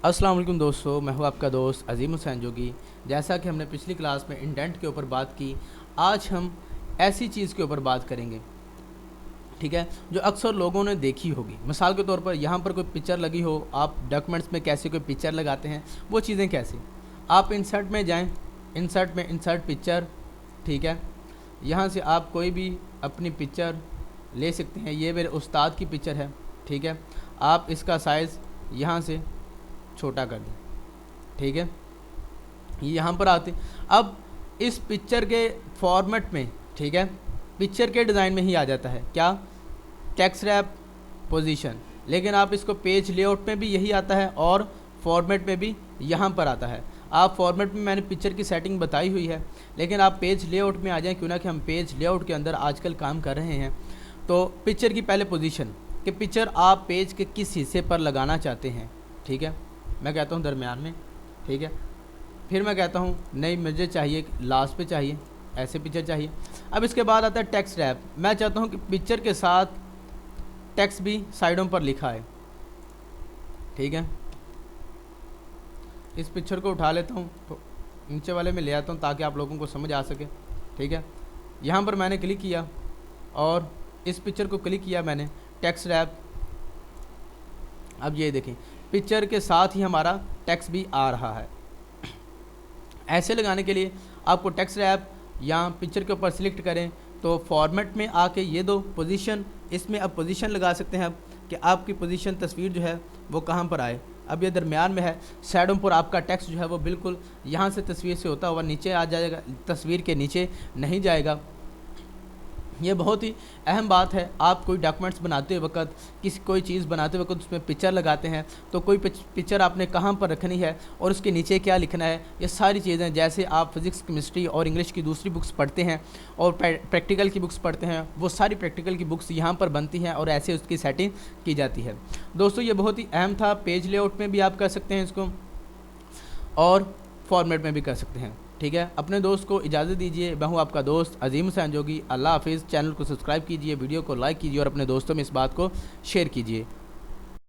अस्सलाम वालेकुम दोस्तों, मैं हूं आपका दोस्त अजीम हुसैन जोगी। जैसा कि हमने पिछली क्लास में इंडेंट के ऊपर बात की, आज हम ऐसी चीज़ के ऊपर बात करेंगे, ठीक है, जो अक्सर लोगों ने देखी होगी। मिसाल के तौर पर यहाँ पर कोई पिक्चर लगी हो, आप डॉक्यूमेंट्स में कैसे कोई पिक्चर लगाते हैं, वो चीज़ें कैसे। आप इंसर्ट में जाएँ, इंसर्ट में इंसर्ट पिक्चर, ठीक है, यहाँ से आप कोई भी अपनी पिक्चर ले सकते हैं। ये मेरे उस्ताद की पिक्चर है, ठीक है। आप इसका साइज़ यहाँ से छोटा कर दें, ठीक है। ये यहाँ पर आते, अब इस पिक्चर के फॉर्मेट में, ठीक है, पिक्चर के डिज़ाइन में ही आ जाता है क्या, टेक्स्ट रैप पोजीशन। लेकिन आप इसको पेज लेआउट में भी यही आता है और फॉर्मेट में भी यहाँ पर आता है। आप फॉर्मेट में मैंने पिक्चर की सेटिंग बताई हुई है, लेकिन आप पेज लेआउट में आ जाएं, क्यों ना कि हम पेज लेआउट के अंदर आजकल काम कर रहे हैं। तो पिक्चर की पहले पोजीशन कि पिक्चर आप पेज के किस हिस्से पर लगाना चाहते हैं, ठीक है। मैं कहता हूँ दरमियान में, ठीक है। फिर मैं कहता हूँ नहीं, मुझे चाहिए लास्ट पे चाहिए, ऐसे पिक्चर चाहिए। अब इसके बाद आता है टेक्स्ट रैप। मैं चाहता हूँ कि पिक्चर के साथ टेक्स्ट भी साइडों पर लिखा है, ठीक है। इस पिक्चर को उठा लेता हूँ, तो नीचे वाले में ले आता हूँ ताकि आप लोगों को समझ आ सके, ठीक है। यहाँ पर मैंने क्लिक किया और इस पिक्चर को क्लिक किया मैंने, टेक्स्ट रैप। अब ये देखें, पिक्चर के साथ ही हमारा टेक्स्ट भी आ रहा है। ऐसे लगाने के लिए आपको टेक्स्ट रैप या पिक्चर के ऊपर सिलेक्ट करें, तो फॉर्मेट में आके ये दो पोजीशन, इसमें अब पोजीशन लगा सकते हैं आप कि आपकी पोजीशन तस्वीर जो है वो कहाँ पर आए। अब ये दरमियान में है, साइडों पर आपका टेक्स्ट जो है वो बिल्कुल यहाँ से तस्वीर से होता हुआ नीचे आ जाएगा, तस्वीर के नीचे नहीं जाएगा। ये बहुत ही अहम बात है। आप कोई डॉक्यूमेंट्स बनाते वक्त, किसी कोई चीज़ बनाते वक्त उसमें पिक्चर लगाते हैं, तो कोई पिक्चर आपने कहाँ पर रखनी है और उसके नीचे क्या लिखना है, ये सारी चीज़ें जैसे आप फिज़िक्स, केमिस्ट्री और इंग्लिश की दूसरी बुक्स पढ़ते हैं और प्रैक्टिकल की बुक्स पढ़ते हैं, वो सारी प्रैक्टिकल की बुक्स यहाँ पर बनती हैं और ऐसे उसकी सेटिंग की जाती है। दोस्तों ये बहुत ही अहम था। पेज लेआउट में भी आप कर सकते हैं इसको और फॉर्मेट में भी कर सकते हैं, ठीक है। अपने दोस्त को इजाज़त दीजिए। मैं हूँ आपका दोस्त अजीम हुसैन जोगी। अल्लाह हाफिज़। चैनल को सब्सक्राइब कीजिए, वीडियो को लाइक कीजिए और अपने दोस्तों में इस बात को शेयर कीजिए।